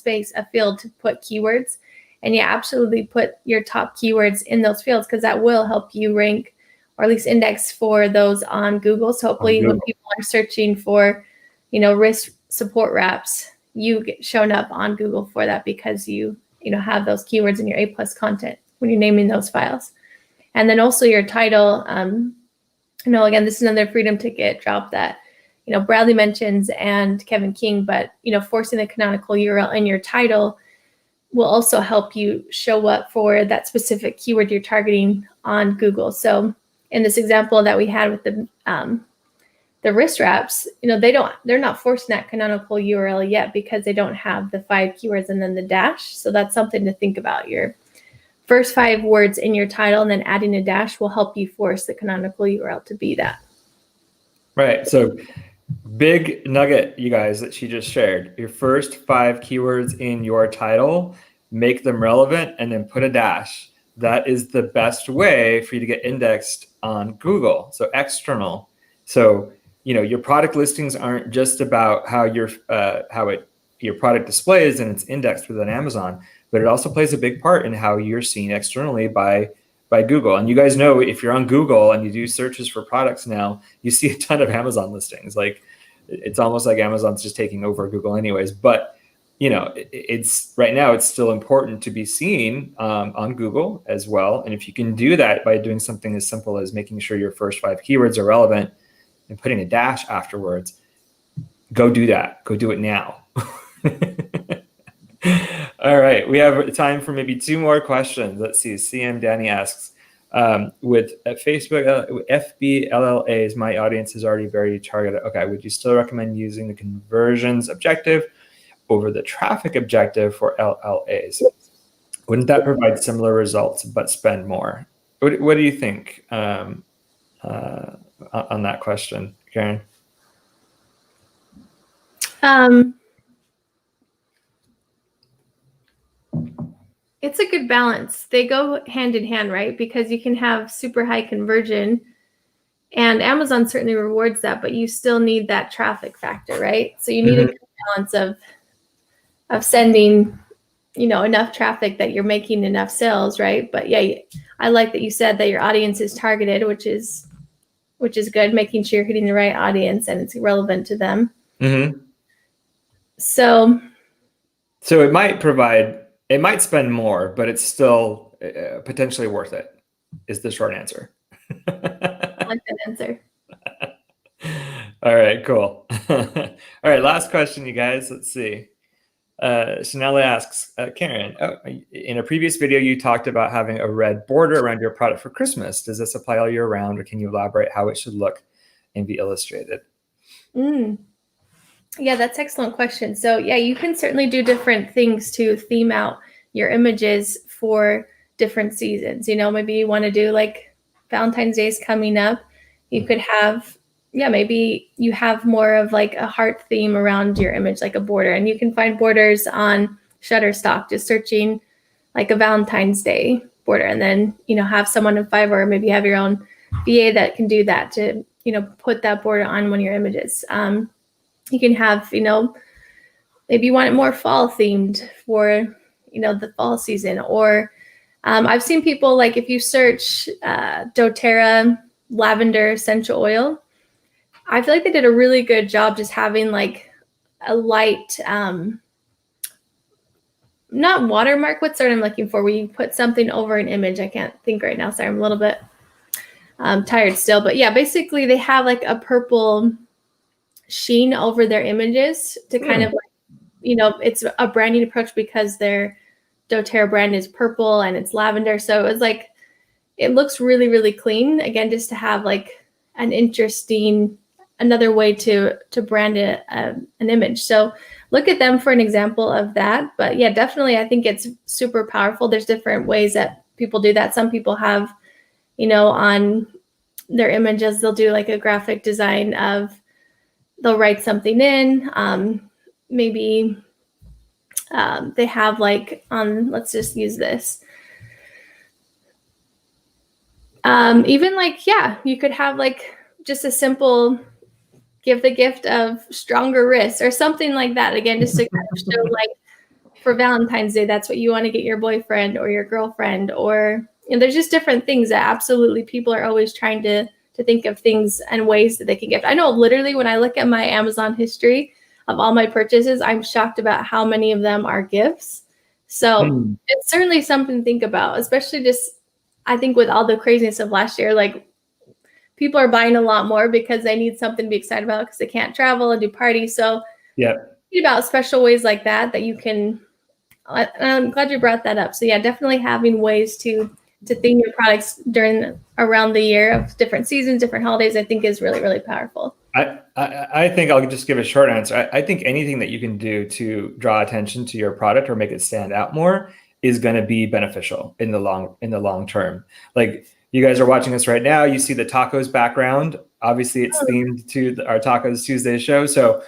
field to put keywords. And you absolutely put your top keywords in those fields because that will help you rank or at least index for those on Google. So hopefully when people are searching for, risk support wraps, you get shown up on Google for that because you have those keywords in your A+ content when you're naming those files. And then also your title, again, this is another freedom ticket drop that, Bradley mentions and Kevin King, but, forcing the canonical URL in your title will also help you show up for that specific keyword you're targeting on Google. So in this example that we had with the wrist wraps, they're not forcing that canonical URL yet because they don't have the 5 keywords and then the dash. So that's something to think about. Your first 5 words in your title and then adding a dash will help you force the canonical URL to be that. Right. So big nugget, you guys, that she just shared. Your first 5 keywords in your title, make them relevant, and then put a dash. That is the best way for you to get indexed on Google. So external. So, your product listings aren't just about how your product displays and it's indexed within Amazon, but it also plays a big part in how you're seen externally by Google. And you guys know, if you're on Google and you do searches for products now, you see a ton of Amazon listings. Like, it's almost like Amazon's just taking over Google anyways. But, it's right now, it's still important to be seen on Google as well. And if you can do that by doing something as simple as making sure your first 5 keywords are relevant and putting a dash afterwards, go do that. Go do it now. All right, we have time for maybe 2 more questions. Let's see. CM Danny asks, with Facebook FBLLAs, my audience is already very targeted. Okay, would you still recommend using the conversions objective over the traffic objective for LLAs? Wouldn't that provide similar results but spend more? What do you think on that question, Karyn? It's a good balance. They go hand in hand, right? Because you can have super high conversion and Amazon certainly rewards that, but you still need that traffic factor, right? So you need a good balance of sending, enough traffic that you're making enough sales, right? But yeah, I like that you said that your audience is targeted, which is good, making sure you're hitting the right audience and it's relevant to them. So it might spend more, but it's still potentially worth it, is the short answer. I like that answer. All right, cool. All right, last question, you guys. Let's see. Chanel asks, Karyn, in a previous video, you talked about having a red border around your product for Christmas. Does this apply all year round, or can you elaborate how it should look and be illustrated? Yeah, that's an excellent question. So yeah, you can certainly do different things to theme out your images for different seasons. Maybe you want to do like Valentine's Day is coming up. You could have, maybe you have more of like a heart theme around your image, like a border. And you can find borders on Shutterstock, just searching like a Valentine's Day border, and then, have someone in Fiverr, or maybe have your own VA that can do that to, put that border on one of your images. You can have, maybe you want it more fall themed for, the fall season. Or I've seen people, like if you search doTERRA lavender essential oil, I feel like they did a really good job just having like a light, not watermark, what's the word I'm looking for, where you put something over an image. I can't think right now. Sorry, I'm a little bit tired still. But yeah, basically they have like a purple sheen over their images to kind of like, it's a branding approach because their doTERRA brand is purple and it's lavender. So it was like, it looks really, really clean. Again, just to have like an interesting, another way to brand an image. So look at them for an example of that. But yeah, definitely, I think it's super powerful. There's different ways that people do that. Some people have, on their images, they'll do like a graphic design of, they'll write something in, maybe they have like let's just use this. Even like, you could have like just a simple give the gift of stronger wrists or something like that. Again, just to kind of show like for Valentine's Day, that's what you want to get your boyfriend or your girlfriend, or there's just different things that absolutely people are always trying to think of things and ways that they can gift. I know literally when I look at my Amazon history of all my purchases, I'm shocked about how many of them are gifts. So it's certainly something to think about, especially just, I think with all the craziness of last year, like people are buying a lot more because they need something to be excited about because they can't travel and do parties. So think about special ways like that you can, I'm glad you brought that up. So yeah, definitely having ways to theme your products around the year of different seasons, different holidays, I think is really, really powerful. I think I'll just give a short answer. I think anything that you can do to draw attention to your product or make it stand out more is going to be beneficial in the long term. Like you guys are watching us right now, you see the TACoS background. Obviously, it's themed to our TACoS Tuesday show. So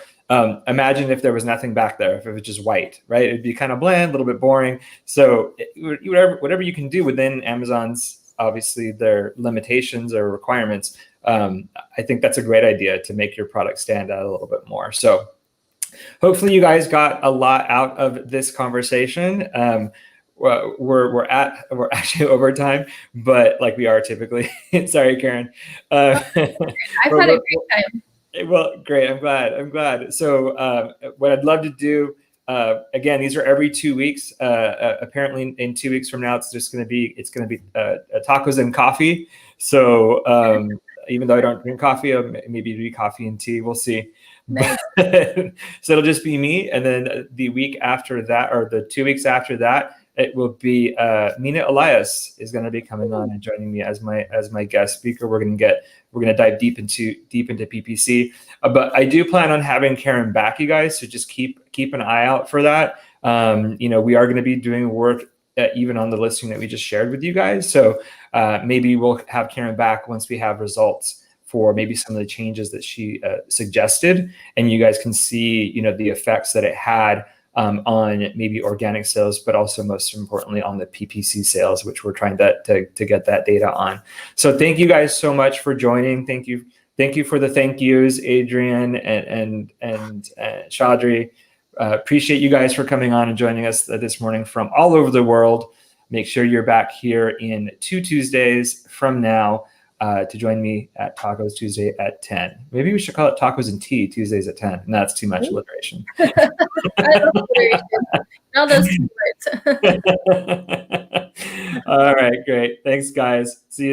imagine if there was nothing back there, if it was just white, right? It'd be kind of bland, a little bit boring. So whatever you can do within Amazon's, obviously, their limitations or requirements, I think that's a great idea to make your product stand out a little bit more. So hopefully you guys got a lot out of this conversation. We're actually over time, but like we are typically. Sorry, Karyn. I've had a great time. Well, great. I'm glad. So what I'd love to do, again, these are every 2 weeks. Apparently in 2 weeks from now, it's going to be tacos and coffee. So even though I don't drink coffee, maybe do coffee and tea. We'll see. Nice. So it'll just be me. And then the week after that, or the 2 weeks after that, it will be Mina Elias is going to be coming on and joining me as my guest speaker. We're going to dive deep into PPC, but I do plan on having Karyn back, you guys. So just keep an eye out for that. We are going to be doing work even on the listing that we just shared with you guys. So maybe we'll have Karyn back once we have results for maybe some of the changes that she suggested, and you guys can see the effects that it had on maybe organic sales, but also most importantly on the PPC sales, which we're trying to get that data on. So thank you guys so much for joining. Thank you for the thank yous, Adrian and Chaudhry. Appreciate you guys for coming on and joining us this morning from all over the world. Make sure you're back here in 2 Tuesdays from now to join me at TACoS Tuesday at 10. Maybe we should call it Tacos and Tea Tuesdays at 10. And that's too much alliteration. I love alliteration. All those two words. All right, great. Thanks, guys. See you.